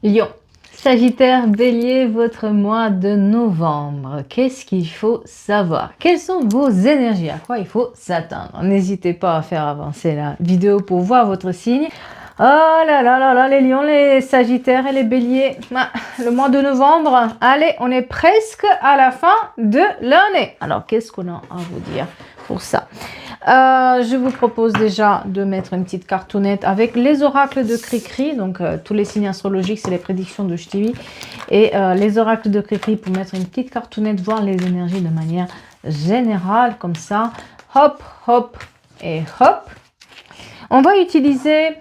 Lion, Sagittaire, Bélier, votre mois de novembre. Qu'est-ce qu'il faut savoir? Quelles sont vos énergies? À quoi il faut s'attendre? N'hésitez pas à faire avancer la vidéo pour voir votre signe. Oh là là là là, les lions, les sagittaires et les béliers. Le mois de novembre, allez, on est presque à la fin de l'année. Alors, qu'est-ce qu'on a à vous dire pour ça? Je vous propose déjà de mettre une petite cartonnette avec les oracles de Cricri. Donc, tous les signes astrologiques, c'est les prédictions de Ch'tivi. Et les oracles de Cricri pour mettre une petite cartonnette, voir les énergies de manière générale, comme ça. Hop, hop et hop. On va utiliser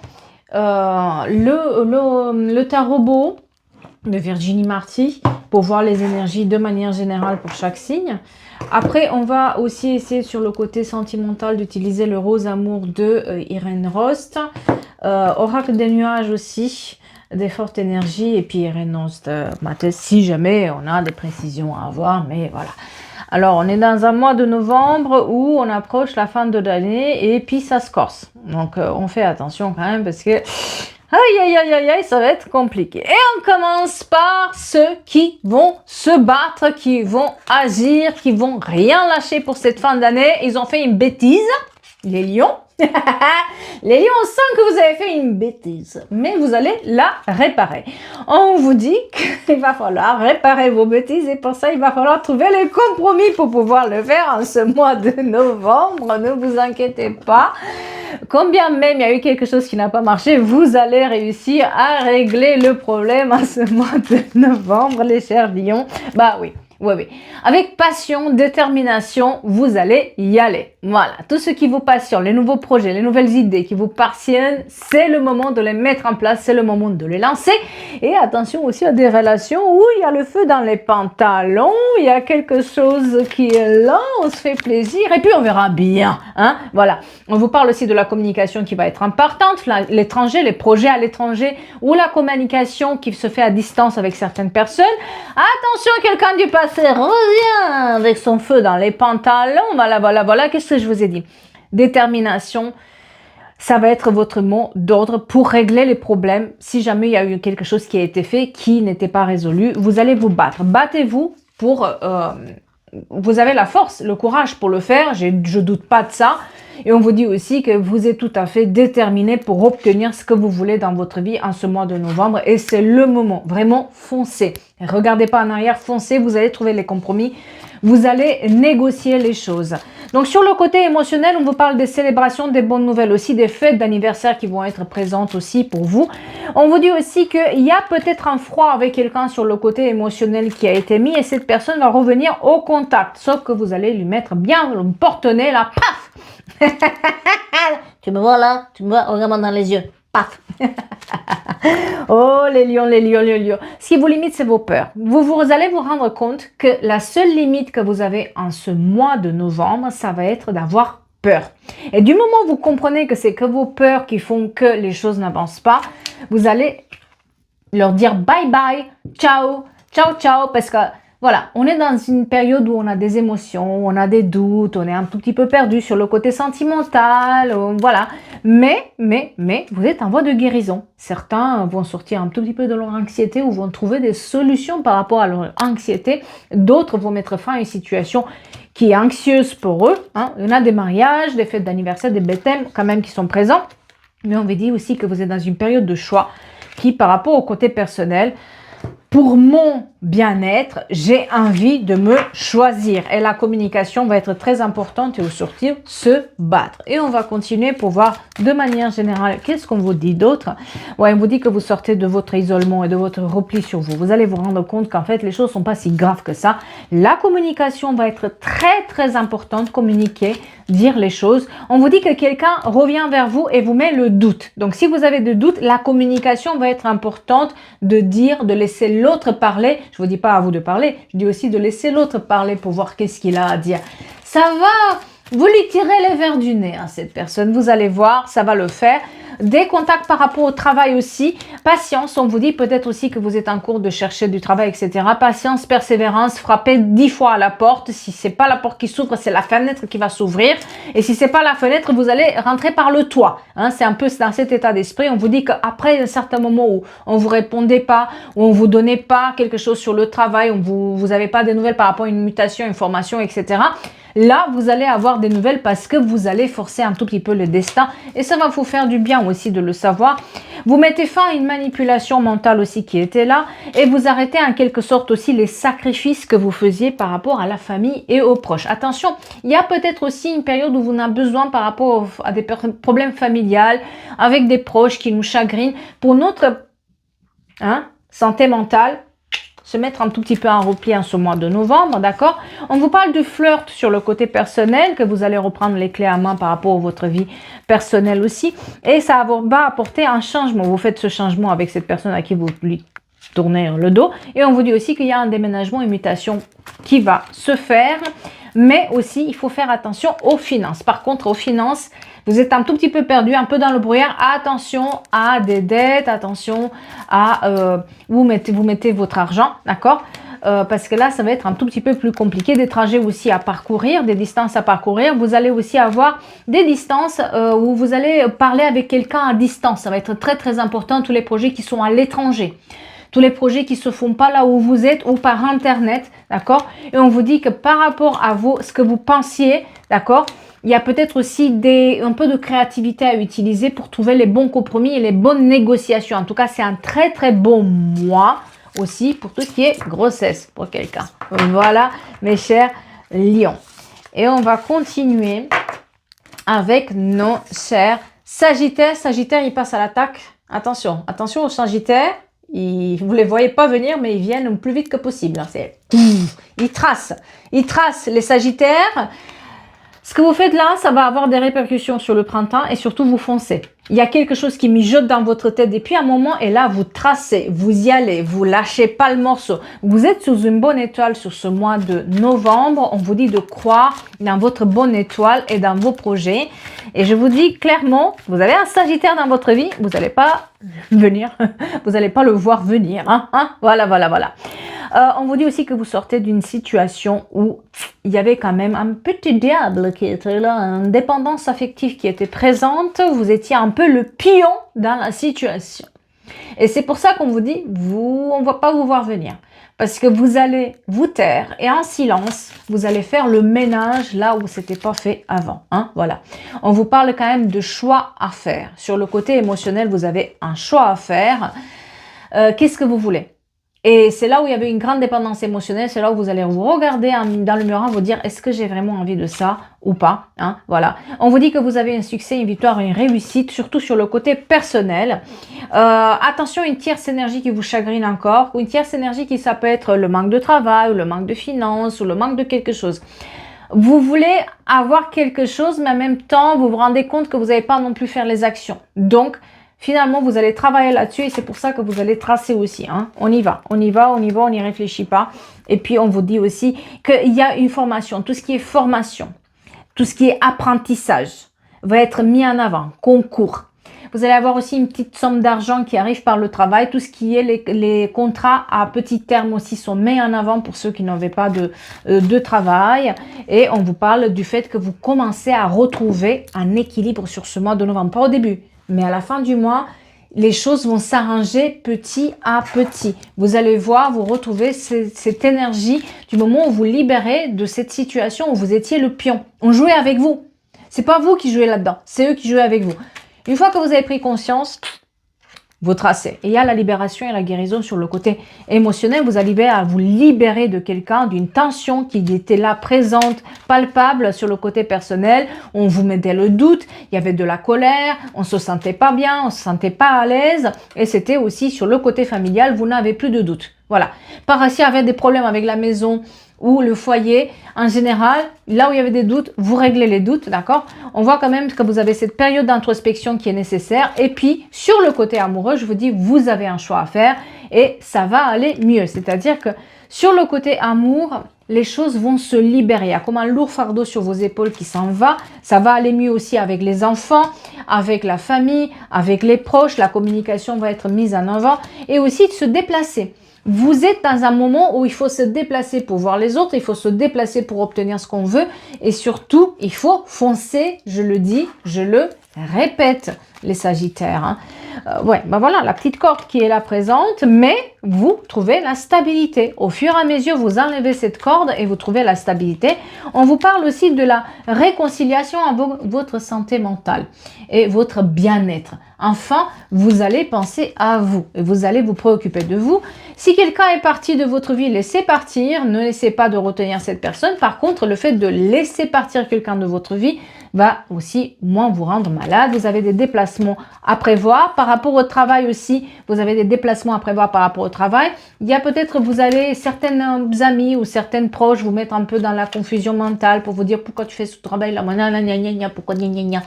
le tarot beau de Virginie Marty pour voir les énergies de manière générale pour chaque signe. Après, on va aussi essayer sur le côté sentimental d'utiliser le rose amour de Irène Rost. Oracle des nuages aussi, des fortes énergies. Et puis Irène Rost, si jamais on a des précisions à avoir, mais voilà. Alors, on est dans un mois de novembre où on approche la fin de l'année et puis ça se corse. Donc, on fait attention quand même parce que... Aïe, aïe, aïe, aïe, aïe, ça va être compliqué. Et on commence par ceux qui vont se battre, qui vont agir, qui vont rien lâcher pour cette fin d'année. Ils ont fait une bêtise, les lions. Les lions, on sent que vous avez fait une bêtise, mais vous allez la réparer. On vous dit qu'il va falloir réparer vos bêtises et pour ça, il va falloir trouver les compromis pour pouvoir le faire en ce mois de novembre. Ne vous inquiétez pas. Combien même il y a eu quelque chose qui n'a pas marché, vous allez réussir à régler le problème en ce mois de novembre, les chers lions. Bah oui. Oui, oui. Avec passion, détermination, vous allez y aller. Voilà. Tout ce qui vous passionne, les nouveaux projets, les nouvelles idées qui vous passionnent, c'est le moment de les mettre en place, c'est le moment de les lancer. Et attention aussi à des relations où il y a le feu dans les pantalons, il y a quelque chose qui est là, on se fait plaisir et puis on verra bien. Hein? Voilà. On vous parle aussi de la communication qui va être importante, l'étranger, les projets à l'étranger ou la communication qui se fait à distance avec certaines personnes. Attention, quelqu'un du passé revient avec son feu dans les pantalons. Voilà, voilà, voilà. Qu'est-ce que je vous ai dit? Détermination, ça va être votre mot d'ordre pour régler les problèmes. Si jamais il y a eu quelque chose qui a été fait, qui n'était pas résolu, vous allez vous battre. Battez-vous pour... vous avez la force, le courage pour le faire. Je ne doute pas de ça. Et on vous dit aussi que vous êtes tout à fait déterminé pour obtenir ce que vous voulez dans votre vie en ce mois de novembre. Et c'est le moment. Vraiment, foncez. Regardez pas en arrière, foncez. Vous allez trouver les compromis. Vous allez négocier les choses. Donc, sur le côté émotionnel, on vous parle des célébrations, des bonnes nouvelles aussi, des fêtes d'anniversaire qui vont être présentes aussi pour vous. On vous dit aussi qu'il y a peut-être un froid avec quelqu'un sur le côté émotionnel qui a été mis et cette personne va revenir au contact. Sauf que vous allez lui mettre bien le porte-nez là, paf. Tu me vois là? Tu me vois? Regarde-moi dans les yeux. Paf. Oh, les lions, les lions, les lions. Ce qui vous limite, c'est vos peurs. Vous allez vous rendre compte que la seule limite que vous avez en ce mois de novembre, ça va être d'avoir peur. Et du moment où vous comprenez que c'est que vos peurs qui font que les choses n'avancent pas, vous allez leur dire bye bye, ciao, ciao, ciao, parce que voilà, on est dans une période où on a des émotions, on a des doutes, on est un tout petit peu perdu sur le côté sentimental, voilà. Mais, vous êtes en voie de guérison. Certains vont sortir un tout petit peu de leur anxiété ou vont trouver des solutions par rapport à leur anxiété. D'autres vont mettre fin à une situation qui est anxieuse pour eux. Hein. Il y en a des mariages, des fêtes d'anniversaire, des baptêmes quand même qui sont présents. Mais on vous dit aussi que vous êtes dans une période de choix qui, par rapport au côté personnel, pour mon bien-être, j'ai envie de me choisir. Et la communication va être très importante et au sortir, se battre. Et on va continuer pour voir de manière générale, qu'est-ce qu'on vous dit d'autre? Ouais, on vous dit que vous sortez de votre isolement et de votre repli sur vous. Vous allez vous rendre compte qu'en fait, les choses sont pas si graves que ça. La communication va être très, très importante. Communiquer, dire les choses. On vous dit que quelqu'un revient vers vous et vous met le doute. Donc, si vous avez des doutes, la communication va être importante de dire, de laisser l'autre parler. Je vous dis pas à vous de parler, je dis aussi de laisser l'autre parler pour voir qu'est-ce qu'il a à dire. Ça va Vous lui tirez les verres du nez à cette personne. Vous allez voir, ça va le faire. Des contacts par rapport au travail aussi. Patience, on vous dit peut-être aussi que vous êtes en cours de chercher du travail, etc. Patience, persévérance, frappez 10 fois à la porte. Si c'est pas la porte qui s'ouvre, c'est la fenêtre qui va s'ouvrir. Et si c'est pas la fenêtre, vous allez rentrer par le toit. Hein, c'est un peu dans cet état d'esprit. On vous dit qu'après un certain moment où on vous répondait pas, où on vous donnait pas quelque chose sur le travail, où vous avez pas de nouvelles par rapport à une mutation, une formation, etc. Là, vous allez avoir des nouvelles parce que vous allez forcer un tout petit peu le destin et ça va vous faire du bien aussi de le savoir. Vous mettez fin à une manipulation mentale aussi qui était là et vous arrêtez en quelque sorte aussi les sacrifices que vous faisiez par rapport à la famille et aux proches. Attention, il y a peut-être aussi une période où vous en avez besoin par rapport à des problèmes familiales avec des proches qui nous chagrinent pour notre santé mentale. Se mettre un tout petit peu en repli en ce mois de novembre, d'accord? On vous parle du flirt sur le côté personnel, que vous allez reprendre les clés à main par rapport à votre vie personnelle aussi. Et ça va apporter un changement. Vous faites ce changement avec cette personne à qui vous lui tournez le dos. Et on vous dit aussi qu'il y a un déménagement, une mutation qui va se faire. Mais aussi, il faut faire attention aux finances. Par contre, aux finances, vous êtes un tout petit peu perdu, un peu dans le brouillard. Attention à des dettes, attention à vous mettez votre argent, d'accord? Parce que là, ça va être un tout petit peu plus compliqué. Des trajets aussi à parcourir, des distances à parcourir. Vous allez aussi avoir des distances où vous allez parler avec quelqu'un à distance. Ça va être très, très important. Tous les projets qui sont à l'étranger. Tous les projets qui se font pas là où vous êtes ou par Internet, d'accord? Et on vous dit que par rapport à vous, ce que vous pensiez, d'accord? Il y a peut-être aussi un peu de créativité à utiliser pour trouver les bons compromis et les bonnes négociations. En tout cas, c'est un très, très bon mois aussi pour tout ce qui est grossesse pour quelqu'un. Voilà, mes chers lions. Et on va continuer avec nos chers Sagittaires. Sagittaire, il passe à l'attaque. Attention, attention aux Sagittaires. Vous ne les voyez pas venir, mais ils viennent le plus vite que possible. Ils tracent les Sagittaires. Ce que vous faites là, ça va avoir des répercussions sur le printemps et surtout vous foncez. Il y a quelque chose qui mijote dans votre tête depuis un moment et là vous tracez, vous y allez, vous lâchez pas le morceau. Vous êtes sous une bonne étoile sur ce mois de novembre. On vous dit de croire dans votre bonne étoile et dans vos projets. Et je vous dis clairement, vous avez un Sagittaire dans votre vie, vous n'allez pas venir, vous n'allez pas le voir venir. Voilà. On vous dit aussi que vous sortez d'une situation où il y avait quand même un petit diable qui était là, une dépendance affective qui était présente. Vous étiez un peu le pion dans la situation. Et c'est pour ça qu'on vous dit, on ne va pas vous voir venir. Parce que vous allez vous taire et en silence, vous allez faire le ménage là où c'était pas fait avant. Voilà. On vous parle quand même de choix à faire. Sur le côté émotionnel, vous avez un choix à faire. Qu'est-ce que vous voulez? Et c'est là où il y avait une grande dépendance émotionnelle, c'est là où vous allez vous regarder dans le miroir, vous dire est-ce que j'ai vraiment envie de ça ou pas, voilà. On vous dit que vous avez un succès, une victoire, une réussite, surtout sur le côté personnel. Attention, une tierce énergie qui vous chagrine encore, ou une tierce énergie qui ça peut être le manque de travail, ou le manque de finances, ou le manque de quelque chose. Vous voulez avoir quelque chose, mais en même temps, vous vous rendez compte que vous n'allez pas non plus faire les actions. Donc, finalement, vous allez travailler là-dessus et c'est pour ça que vous allez tracer aussi. On y va, on n'y réfléchit pas. Et puis, on vous dit aussi qu'il y a une formation. Tout ce qui est formation, tout ce qui est apprentissage va être mis en avant, concours. Vous allez avoir aussi une petite somme d'argent qui arrive par le travail. Tout ce qui est les contrats à petit terme aussi sont mis en avant pour ceux qui n'avaient pas de travail. Et on vous parle du fait que vous commencez à retrouver un équilibre sur ce mois de novembre. Pas au début. Mais à la fin du mois, les choses vont s'arranger petit à petit. Vous allez voir, vous retrouvez cette énergie du moment où vous libérez de cette situation où vous étiez le pion. On jouait avec vous. C'est pas vous qui jouez là-dedans, c'est eux qui jouaient avec vous. Une fois que vous avez pris conscience, vous tracez. Et il y a la libération et la guérison sur le côté émotionnel. Vous arrivez à vous libérer de quelqu'un, d'une tension qui était là, présente, palpable sur le côté personnel. On vous mettait le doute, il y avait de la colère, on se sentait pas bien, on se sentait pas à l'aise. Et c'était aussi sur le côté familial, vous n'avez plus de doute. Voilà. Par ici, il y avait des problèmes avec la maison ou le foyer. En général, là où il y avait des doutes, vous réglez les doutes, d'accord? On voit quand même que vous avez cette période d'introspection qui est nécessaire. Et puis, sur le côté amoureux, je vous dis, vous avez un choix à faire et ça va aller mieux. C'est-à-dire que sur le côté amour, les choses vont se libérer. Il y a comme un lourd fardeau sur vos épaules qui s'en va. Ça va aller mieux aussi avec les enfants, avec la famille, avec les proches. La communication va être mise en avant et aussi de se déplacer. Vous êtes dans un moment où il faut se déplacer pour voir les autres, il faut se déplacer pour obtenir ce qu'on veut et surtout, il faut foncer, je le dis, je le répète, les Sagittaires. Hein. Ben voilà, la petite corde qui est là présente, mais vous trouvez la stabilité. Au fur et à mesure, vous enlevez cette corde et vous trouvez la stabilité. On vous parle aussi de la réconciliation avec votre santé mentale et votre bien-être. Enfin, vous allez penser à vous et vous allez vous préoccuper de vous. Si quelqu'un est parti de votre vie, laissez partir. Ne laissez pas de retenir cette personne. Par contre, le fait de laisser partir quelqu'un de votre vie va aussi moins vous rendre malade. Vous avez des déplacements à prévoir. Par rapport au travail aussi, vous avez des déplacements à prévoir par rapport au travail. Il y a peut-être, vous allez, certaines amis ou certaines proches vous mettre un peu dans la confusion mentale pour vous dire pourquoi tu fais ce travail-là, pourquoi gna gna gna.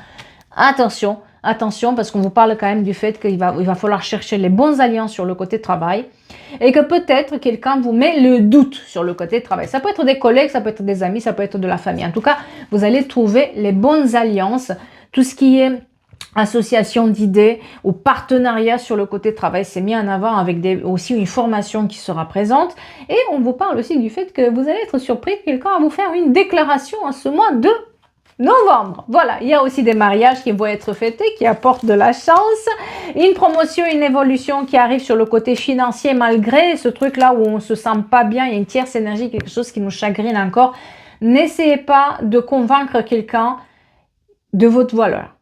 Attention. Attention, parce qu'on vous parle quand même du fait qu'il va falloir chercher les bons alliances sur le côté travail et que peut-être quelqu'un vous met le doute sur le côté travail. Ça peut être des collègues, ça peut être des amis, ça peut être de la famille. En tout cas, vous allez trouver les bonnes alliances, tout ce qui est association d'idées ou partenariat sur le côté travail, c'est mis en avant avec aussi une formation qui sera présente. Et on vous parle aussi du fait que vous allez être surpris que quelqu'un va vous faire une déclaration en ce mois de novembre. Voilà, il y a aussi des mariages qui vont être fêtés, qui apportent de la chance, une promotion, une évolution qui arrive sur le côté financier malgré ce truc-là où on se sent pas bien, il y a une tierce énergie, quelque chose qui nous chagrine encore. N'essayez pas de convaincre quelqu'un de votre valeur.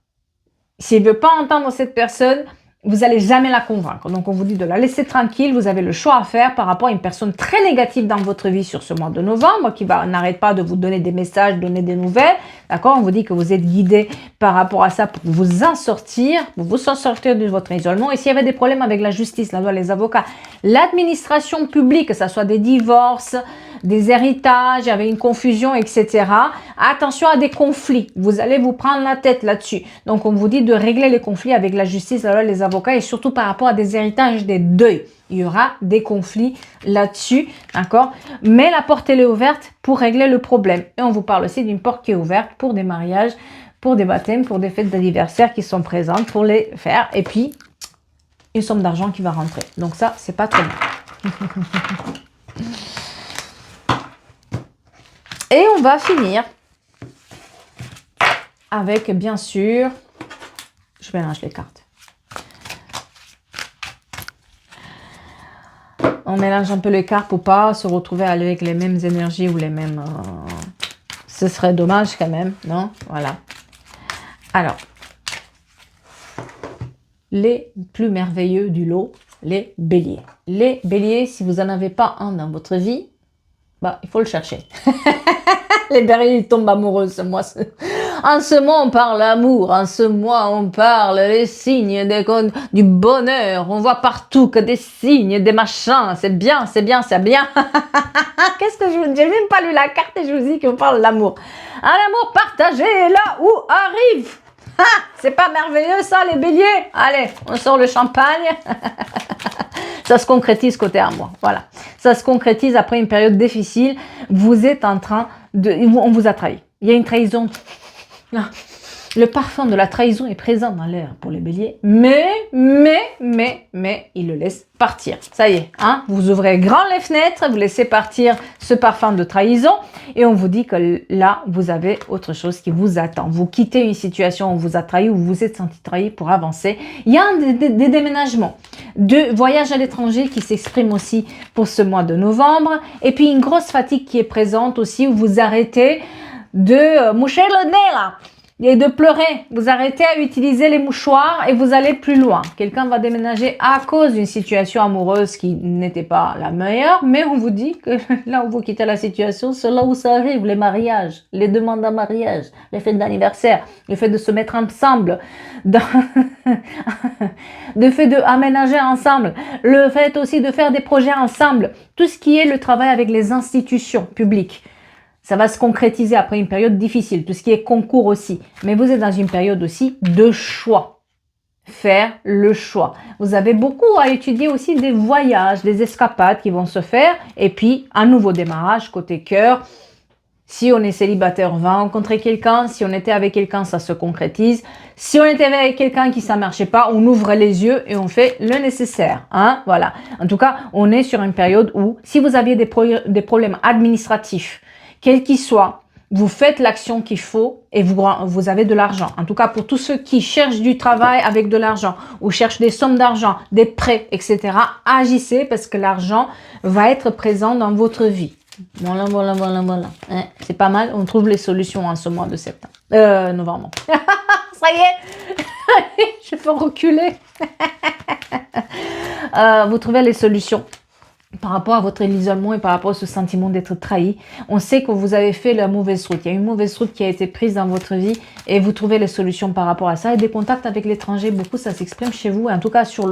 S'il ne veut pas entendre cette personne, vous n'allez jamais la convaincre. Donc, on vous dit de la laisser tranquille. Vous avez le choix à faire par rapport à une personne très négative dans votre vie sur ce mois de novembre qui n'arrête pas de vous donner des messages, donner des nouvelles. D'accord? On vous dit que vous êtes guidé par rapport à ça pour vous en sortir, de votre isolement. Et s'il y avait des problèmes avec la justice, là, les avocats, l'administration publique, que ce soit des divorces, des héritages, il y avait une confusion, etc. Attention à des conflits. Vous allez vous prendre la tête là-dessus. Donc, on vous dit de régler les conflits avec la justice, là, les avocats, et surtout par rapport à des héritages, des deuils. Il y aura des conflits là-dessus, d'accord? Mais la porte, elle est ouverte pour régler le problème. Et on vous parle aussi d'une porte qui est ouverte pour des mariages, pour des baptêmes, pour des fêtes d'anniversaire qui sont présentes pour les faire. Et puis, une somme d'argent qui va rentrer. Donc ça, c'est pas trop mal. Et on va finir avec, bien sûr, je mélange les cartes. On mélange un peu les cartes pour pas se retrouver avec les mêmes énergies ou les mêmes... Ce serait dommage quand même, non? Voilà. Alors, les plus merveilleux du lot, les béliers. Les béliers, si vous n'en avez pas un dans votre vie, bah, il faut le chercher. Les béliers, ils tombent amoureux ce mois. En ce mois, on parle amour. En ce mois, on parle les signes du bonheur. On voit partout que des signes, des machins. C'est bien, c'est bien, c'est bien. Qu'est-ce que je vous dis? J'ai même pas lu la carte et je vous dis qu'on parle l'amour. Un amour partagé est là où arrive. C'est pas merveilleux ça, les béliers? Allez, on sort le champagne. Ça se concrétise côté amour. Voilà. Ça se concrétise après une période difficile. Vous êtes en train de... On vous a trahi. Il y a une trahison. Là. Le parfum de la trahison est présent dans l'air pour les béliers. Mais, il le laisse partir. Ça y est, hein? Vous ouvrez grand les fenêtres, vous laissez partir ce parfum de trahison et on vous dit que là, vous avez autre chose qui vous attend. Vous quittez une situation où on vous a trahi, où vous vous êtes senti trahi pour avancer. Il y a des déménagements, de voyages à l'étranger qui s'expriment aussi pour ce mois de novembre. Et puis une grosse fatigue qui est présente aussi où vous arrêtez de moucher le nez là. Et de pleurer, vous arrêtez à utiliser les mouchoirs et vous allez plus loin. Quelqu'un va déménager à cause d'une situation amoureuse qui n'était pas la meilleure, mais on vous dit que là où vous quittez la situation, c'est là où ça arrive, les mariages, les demandes en mariage, les fêtes d'anniversaire, le fait de se mettre ensemble, le fait d'aménager ensemble, le fait aussi de faire des projets ensemble, tout ce qui est le travail avec les institutions publiques. Ça va se concrétiser après une période difficile, tout ce qui est concours aussi. Mais vous êtes dans une période aussi de choix. faire le choix. Vous avez beaucoup à étudier aussi des voyages, des escapades qui vont se faire. Et puis, un nouveau démarrage côté cœur. Si on est célibataire, on va rencontrer quelqu'un. Si on était avec quelqu'un, ça se concrétise. Si on était avec quelqu'un qui ça marchait pas, on ouvre les yeux et on fait le nécessaire. Hein? Voilà. En tout cas, on est sur une période où, si vous aviez des problèmes administratifs, quels qu'ils soient, vous faites l'action qu'il faut et vous avez de l'argent. En tout cas, pour tous ceux qui cherchent du travail avec de l'argent ou cherchent des sommes d'argent, des prêts, etc., agissez parce que l'argent va être présent dans votre vie. Voilà. Hein, c'est pas mal. On trouve les solutions en ce mois de septembre. Novembre. Ça y est. Je peux reculer. Vous trouvez les solutions par rapport à votre isolement et par rapport à ce sentiment d'être trahi. On sait que vous avez fait la mauvaise route. Il y a une mauvaise route qui a été prise dans votre vie et vous trouvez les solutions par rapport à ça. Et des contacts avec l'étranger, beaucoup, ça s'exprime chez vous. En tout cas, sur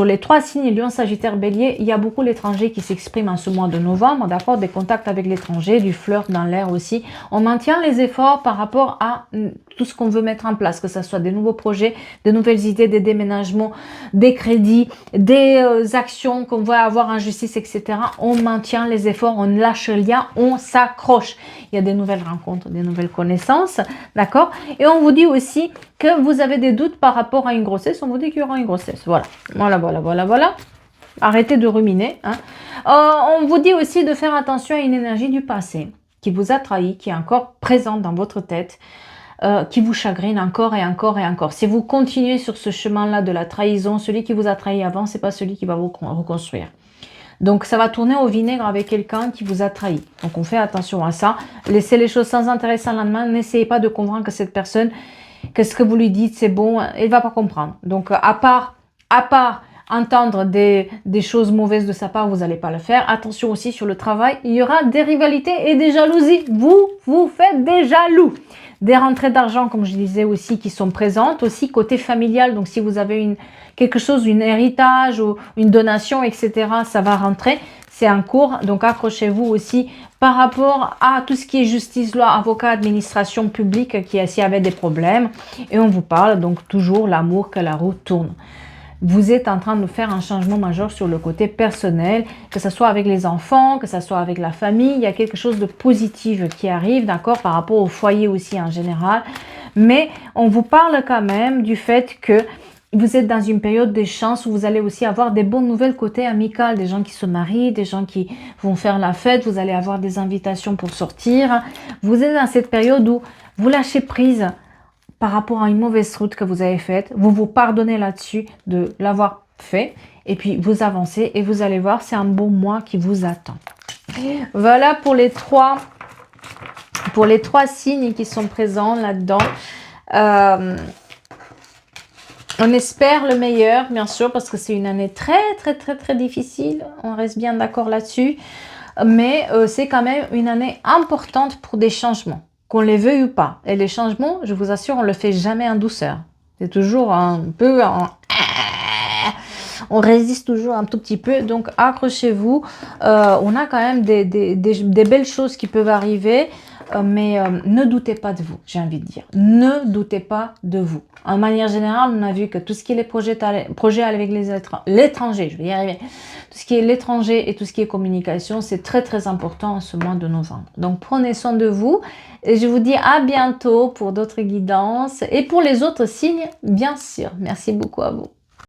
les 3 signes, Lion, Sagittaire, Bélier, il y a beaucoup l'étranger qui s'exprime en ce mois de novembre. D'accord, des contacts avec l'étranger, du flirt dans l'air aussi. On maintient les efforts par rapport à tout ce qu'on veut mettre en place, que ce soit des nouveaux projets, de nouvelles idées, des déménagements, des crédits, des actions qu'on va avoir en justice, etc. On maintient les efforts, on lâche le lien, on s'accroche. Il y a des nouvelles rencontres, des nouvelles connaissances, d'accord? Et on vous dit aussi que vous avez des doutes par rapport à une grossesse. On vous dit qu'il y aura une grossesse. Voilà. Arrêtez de ruminer. Hein. On vous dit aussi de faire attention à une énergie du passé qui vous a trahi, qui est encore présente dans votre tête, qui vous chagrine encore et encore et encore. Si vous continuez sur ce chemin-là de la trahison, celui qui vous a trahi avant, c'est pas celui qui va vous reconstruire. Donc, ça va tourner au vinaigre avec quelqu'un qui vous a trahi. Donc, on fait attention à ça. Laissez les choses sans intérêt, sans lendemain. N'essayez pas de convaincre cette personne que ce que vous lui dites, c'est bon. Elle va pas comprendre. Donc, à part entendre des choses mauvaises de sa part, vous n'allez pas le faire. Attention aussi sur le travail, il y aura des rivalités et des jalousies. Vous faites des jaloux. Des rentrées d'argent, comme je disais aussi, qui sont présentes. Aussi côté familial, donc si vous avez quelque chose, un héritage ou une donation, etc., ça va rentrer. C'est en cours, donc accrochez-vous aussi par rapport à tout ce qui est justice, loi, avocat, administration publique, qui s'y avait des problèmes. Et on vous parle donc toujours l'amour, que la roue tourne. Vous êtes en train de faire un changement majeur sur le côté personnel, que ce soit avec les enfants, que ce soit avec la famille. Il y a quelque chose de positif qui arrive, d'accord, par rapport au foyer aussi en général. Mais on vous parle quand même du fait que vous êtes dans une période de chance où vous allez aussi avoir des bonnes nouvelles côté amical, des gens qui se marient, des gens qui vont faire la fête, vous allez avoir des invitations pour sortir. Vous êtes dans cette période où vous lâchez prise par rapport à une mauvaise route que vous avez faite, vous vous pardonnez là-dessus de l'avoir fait, et puis vous avancez et vous allez voir, c'est un bon mois qui vous attend. Voilà pour les trois signes qui sont présents là-dedans. On espère le meilleur, bien sûr, parce que c'est une année très difficile, on reste bien d'accord là-dessus, mais c'est quand même une année importante pour des changements. Qu'on les veuille ou pas. Et les changements, je vous assure, on ne le fait jamais en douceur. C'est toujours un peu on résiste toujours un tout petit peu. Donc, accrochez-vous. On a quand même des belles choses qui peuvent arriver. Mais ne doutez pas de vous, j'ai envie de dire. Ne doutez pas de vous. En manière générale, on a vu que tout ce qui est les projets avec l'étranger, je vais y arriver. Tout ce qui est l'étranger et tout ce qui est communication, c'est très important en ce mois de novembre. Donc, prenez soin de vous. Et je vous dis à bientôt pour d'autres guidances. Et pour les autres signes, bien sûr. Merci beaucoup à vous.